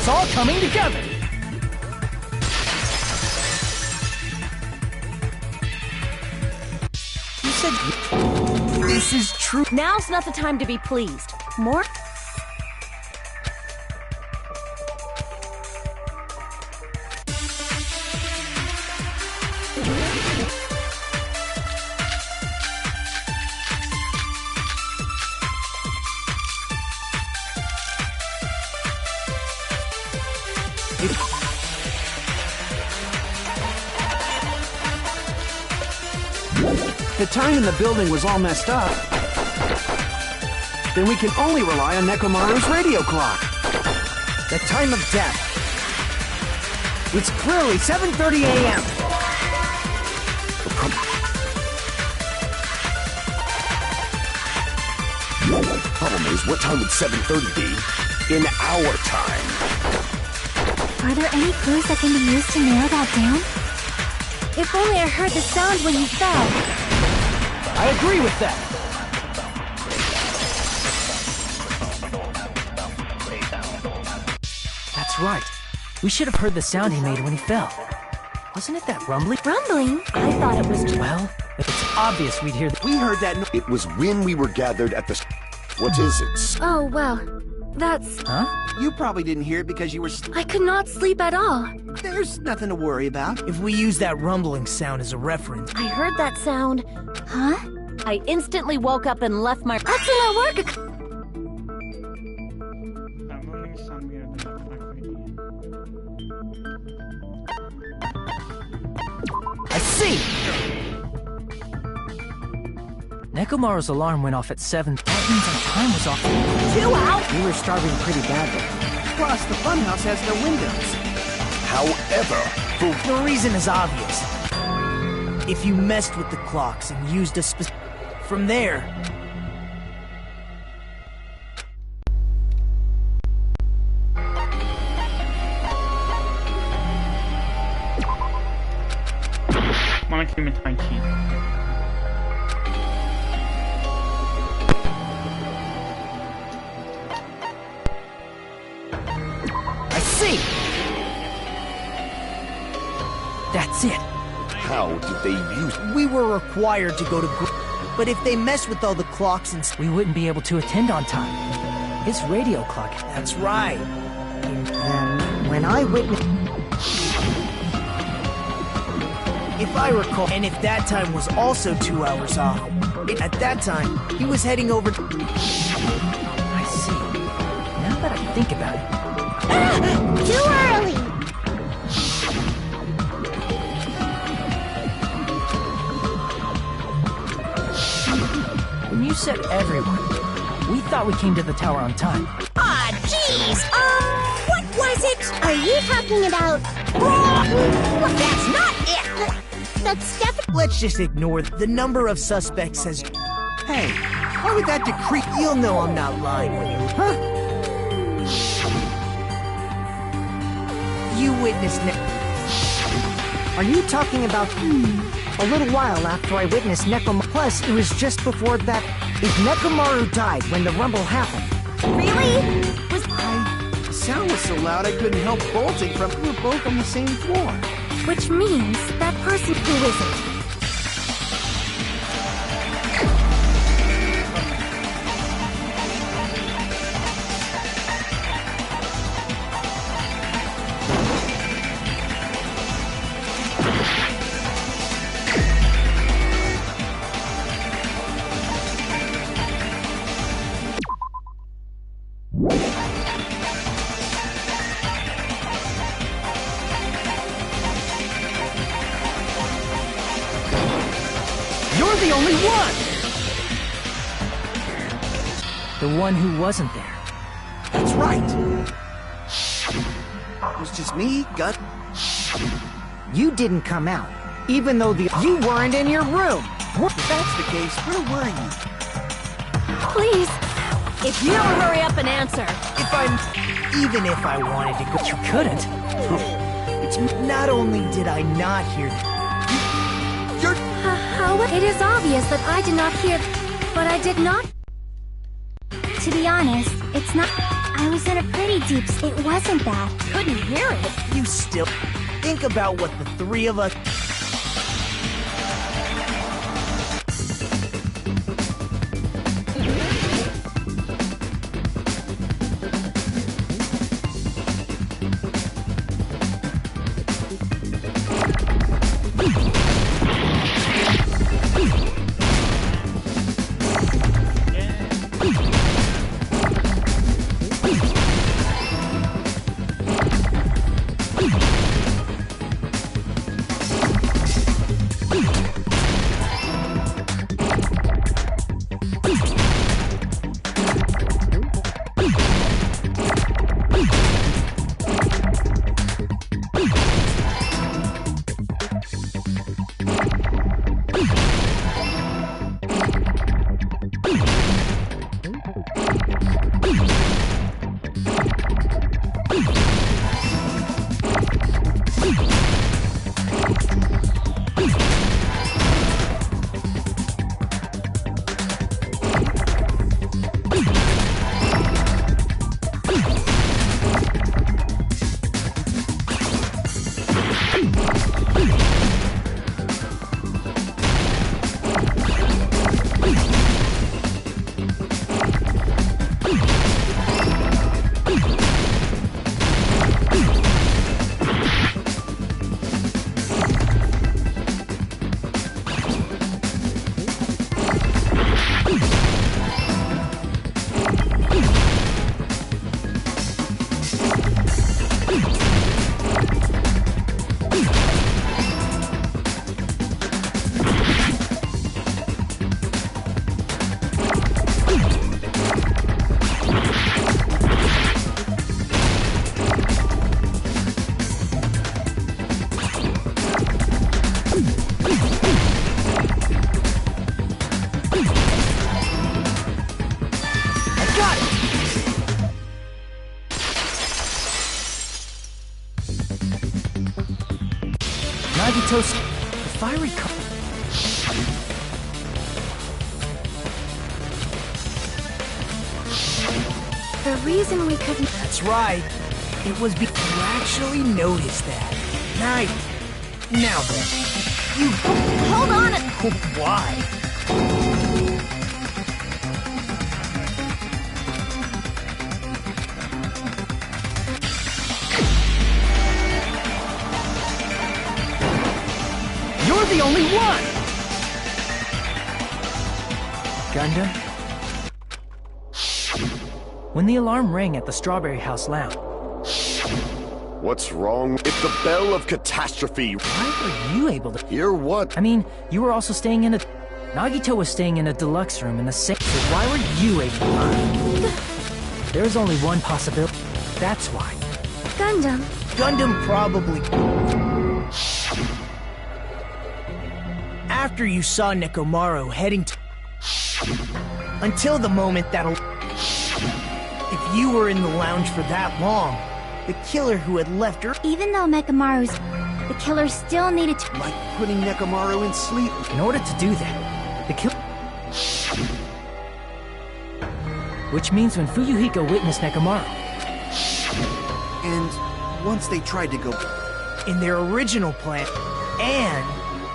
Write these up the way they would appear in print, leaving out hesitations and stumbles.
It's all coming together! You said... This is true. Now's not the time to be pleased. More... The time in the building was all messed up. Then we can only rely on Nekomaru's radio clock. The time of death. It's clearly 7:30 a.m. Problem is, what time would 7:30 be? In our time. Are there any clues that can be used to narrow that down? If only I heard the sound when you fell. I agree with that. That's right. We should have heard the sound he made when he fell. Wasn't it that rumbling? Rumbling? I thought it was... Well, if it's obvious we'd hear... We heard that... It was when we were gathered at the... What is it? Oh, well, that's... Huh? You probably didn't hear it because you were... I could not sleep at all. There's nothing to worry about. If we use that rumbling sound as a reference... I heard that sound. Huh? I instantly woke up and left my... Excellent work! I see! Nekomaru's alarm went off at 7. That means our time was off. 2 out! We were starving pretty badly. Plus, the funhouse has no windows. However, The reason is obvious. If you messed with the clocks and used a specific... From there... I see! That's it. how did they use... We were required to go to... But if they mess with all the clocks and... We wouldn't be able to attend on time. His radio clock... That's right. Then, when I witnessed... If I recall... And if that time was also 2 hours off... At that time, he was heading over to... I see. Now that I think about it... Too early! When you said everyone, we thought we came to the tower on time. Ah, jeez! What was it? Are you talking about... That's not it! That's definitely... Let's just ignore the number of suspects has... Hey, why would that decree... You'll know I'm not lying when you... Huh? You witnessed... Are you talking about... A little while after I witnessed Nekomaru... Plus, it was just before that... If Nekomaru died when the rumble happened... Really? The sound was so loud I couldn't help bolting from... We were both on the same floor. Which means that person... Who is it? You're the only one! The one who wasn't there. That's right. It was just me, Gut. You didn't come out, even though you weren't in your room. If that's the case, where were you? Please! If you don't hurry up and answer... Even if I wanted to go... You couldn't. It's... Not only did I not hear... How? It is obvious that I did not hear... But I did not... To be honest, it's not... I was in a pretty deep... It wasn't that. Couldn't hear it. You still think about what the three of us... Nagito's... If I recall... The reason we couldn't... That's right. It was because you actually noticed that. Night. Now then. You... Hold on! Why? You're the only one! Gundam? When the alarm rang at the Strawberry House Lounge... What's wrong? It's the bell of catastrophe. Why were you able to... Hear what? I mean, you were also staying in a... Nagito was staying in a deluxe room in the same... So why were you able to... There's only one possibility. That's why. Gundam. Gundam probably... After you saw Nekomaru heading to... Until the moment that'll... If you were in the lounge for that long, the killer who had left her... Even though Nekomaru's... The killer still needed to... Like putting Nekomaru in sleep. In order to do that, the killer... Which means when Fuyuhiko witnessed Nekomaru... And once they tried to go... In their original plan, and...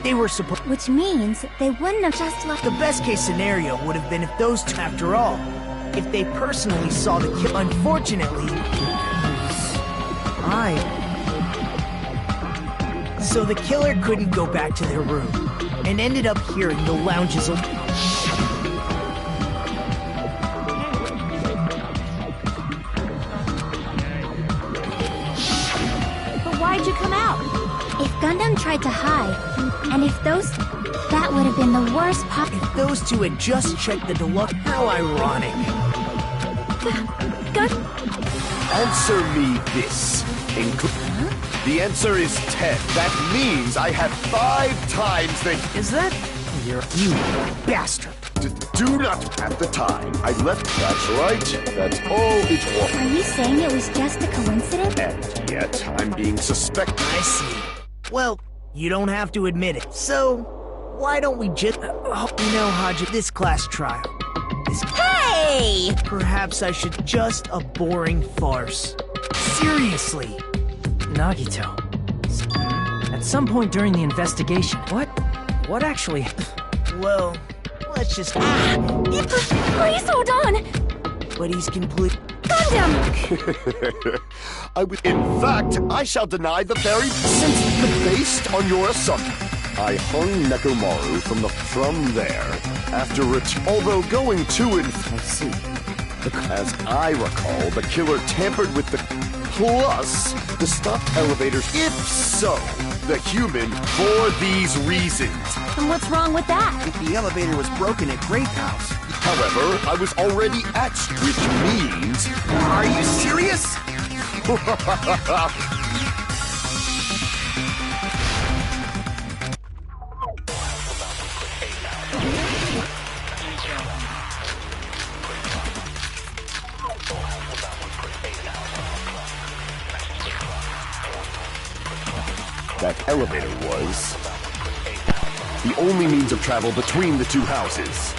They were supposed... Which means they wouldn't have just left... The best case scenario would have been if those two, after all, if they personally saw the kill. Unfortunately, So the killer couldn't go back to their room, and ended up here in the lounges. But why'd you come out? If Gundam tried to hide, and if those... That would have been the worst If those two had just checked the deluxe... How ironic. Answer me this. The answer is 10. That means I have 5 times the... Is that... You bastard. Do not at the time. I left... That's right. That's all it was. Are you saying it was just a coincidence? And yet, I'm being suspected. I see. Well, you don't have to admit it. So, why don't we just... you know, Haji, this class trial... Hey! way! Perhaps I should just a boring farce. Seriously. Nagito. At some point during the investigation, what actually... Well, let's just... Please hold on! But he's complete... Gundam! In fact, I shall deny the very based on your assumption. I hung Nekomaru from there after although going to and I see. As I recall, the killer tampered with the plus the stopped elevators. If so, the human for these reasons. And what's wrong with that? If the elevator was broken at Grape House. However, I was already at, which means... Are you serious? That elevator was the only means of travel between the two houses.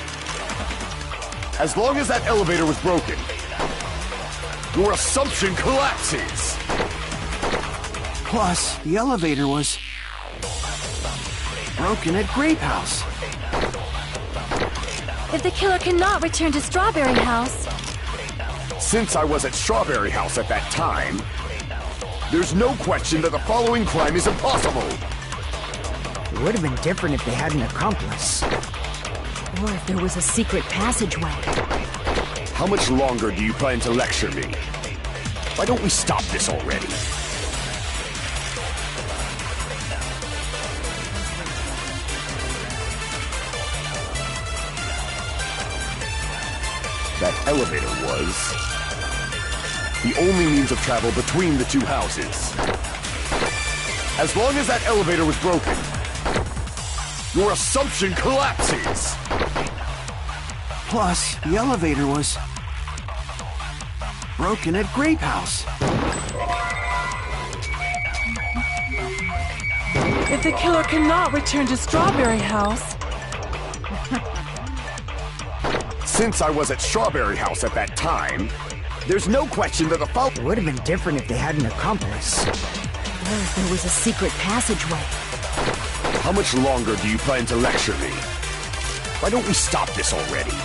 As long as that elevator was broken, your assumption collapses. Plus, the elevator was broken at Grape House. If the killer cannot return to Strawberry House, Since I was at Strawberry House at that time, there's no question that the following crime is impossible. It would have been different if they had an accomplice. or if there was a secret passageway. How much longer do you plan to lecture me? Why don't we stop this already? That elevator was the only means of travel between the two houses. As long as that elevator was broken, your assumption collapses. Plus, the elevator was broken at Grape House. If the killer cannot return to Strawberry House, Since I was at Strawberry House at that time, there's no question that the It would have been different if they had an accomplice. Or if there was a secret passageway. How much longer do you plan to lecture me? Why don't we stop this already?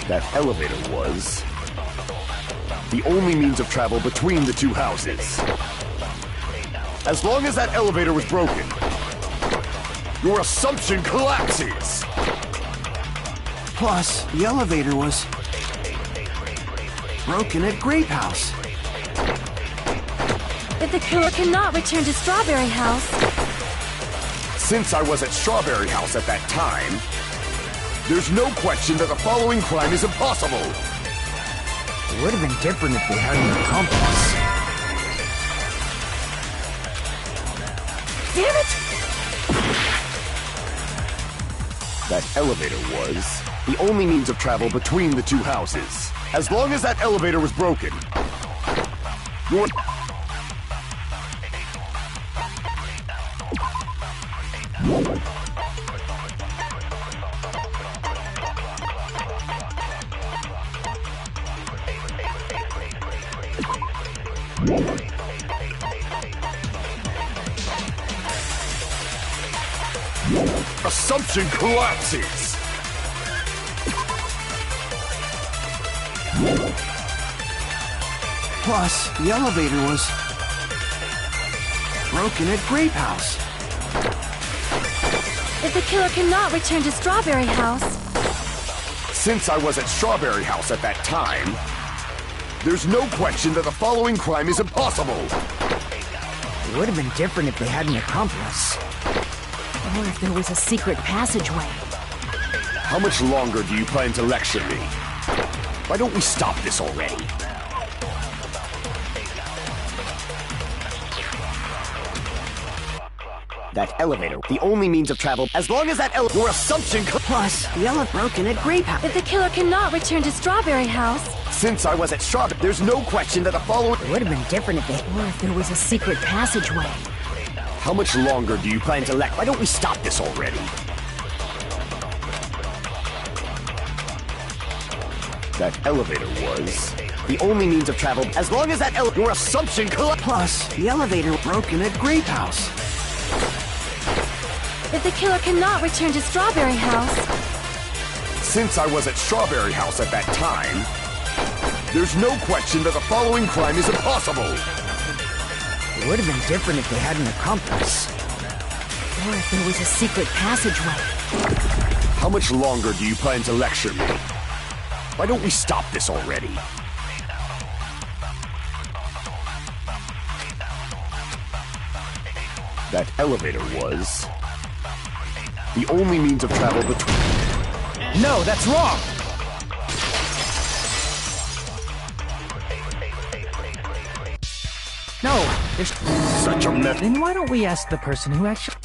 That elevator was the only means of travel between the two houses. As long as that elevator was broken, your assumption collapses. Plus, the elevator was broken at Grape House. If the killer cannot return to Strawberry House, Since I was at Strawberry House at that time, there's no question that the following crime is impossible. It would have been different if they had an accomplice. damn it! That elevator was the only means of travel between the two houses. As long as that elevator was broken, your... Assumption collapses. Plus, the elevator was broken at Grape House. If the killer cannot return to Strawberry House, Since I was at Strawberry House at that time, there's no question that the following crime is impossible. It would have been different if they had an accomplice. Or if there was a secret passageway. How much longer do you plan to lecture me? Why don't we stop this already? That elevator, the only means of travel, as long as that your assumption Plus, the elevator broken at Grape House. If the killer cannot return to Strawberry House, Since I was at Strawberry, there's no question that the following... It would have been different if they... or if there was a secret passageway. How much longer do you plan to Why don't we stop this already? That elevator was the only means of travel, as long as that your assumption Plus, the elevator broken at Grape House. If the killer cannot return to Strawberry House, Since I was at Strawberry House at that time, there's no question that the following crime is impossible. It would have been different if they had an accomplice. or if there was a secret passageway. How much longer do you plan to lecture me? Why don't we stop this already? That elevator was the only means of travel between... No, that's wrong! No, there's Such a mess. Then why don't we ask the person who actually...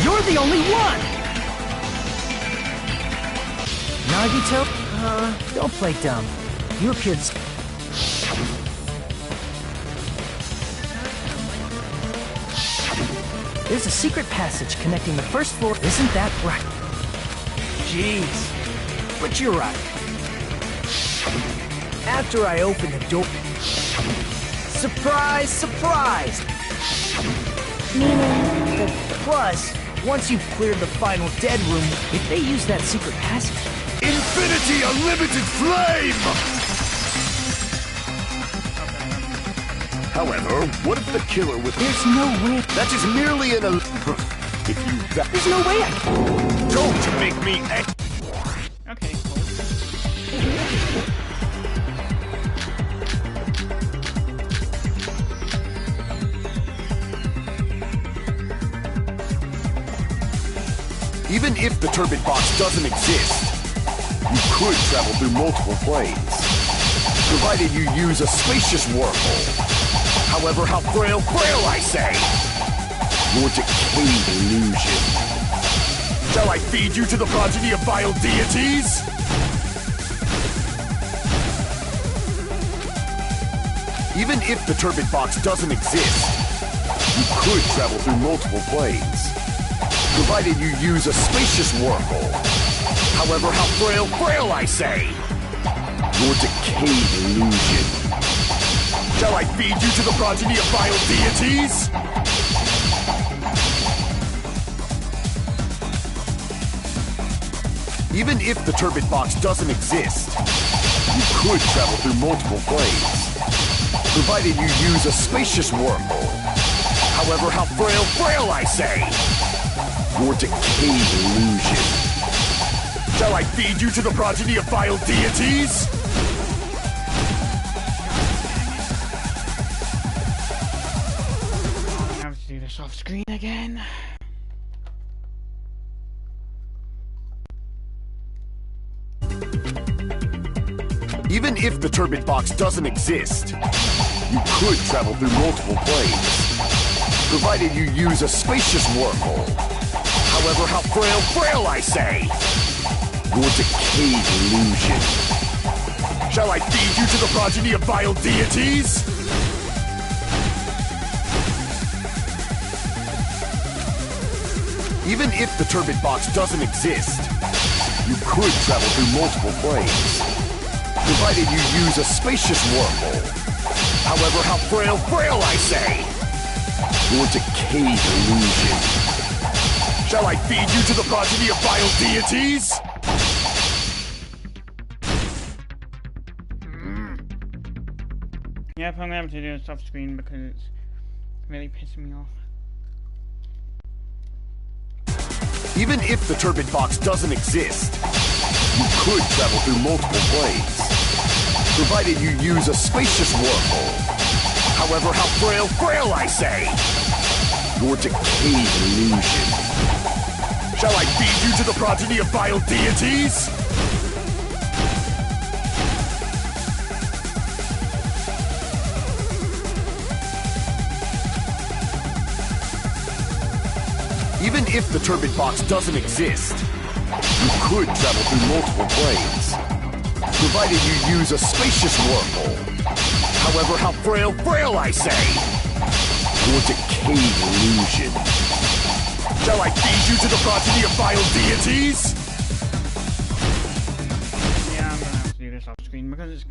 You're the only one! Nagito, don't play dumb. You appeared... There's a secret passage connecting the first floor. Isn't that right? Jeez. But you're right. After I open the door... Surprise, surprise! Plus, once you've cleared the final dead room, if they use that secret passage... Infinity Unlimited Flame! However, what if the killer was... There's no way... That is merely an... If you... There's no way I... Don't make me... Okay, Even if the turbid box doesn't exist, you could travel through multiple planes, provided you use a spacious wormhole. However, how frail I say! Your decayed illusion. Shall I feed you to the progeny of vile deities? Even if the turbid box doesn't exist, you could travel through multiple planes, provided you use a spacious wormhole. However, how frail I say! Your decayed illusion. Shall I feed you to the progeny of vile deities? Even if the turbid box doesn't exist, you could travel through multiple planes, provided you use a spacious wormhole. However, how frail I say! Your decayed illusion. Shall I feed you to the progeny of vile deities? I have to do this off screen again. Even if the turbid box doesn't exist, you could travel through multiple planes, provided you use a spacious wormhole. However, how frail I say! Your decayed illusion. Shall I feed you to the progeny of vile deities? Even if the turbid box doesn't exist, you could travel through multiple planes, provided you use a spacious wormhole. However, how frail I say! Your decayed illusion. Shall I feed you to the progeny of vile deities? Yep, I'm gonna have to do this off screen because really pissing me off. Even if the turbid box doesn't exist, you could travel through multiple planes, provided you use a spacious wormhole. However, how frail I say! Your decayed illusion. Shall I feed you to the progeny of vile deities? Even if the turbid box doesn't exist, you could travel through multiple planes, provided you use a spacious wormhole. However, how frail I say! Your decayed illusion. Shall I feed you to the progeny of vile deities? Yeah, I'm gonna have to do this off screen because it's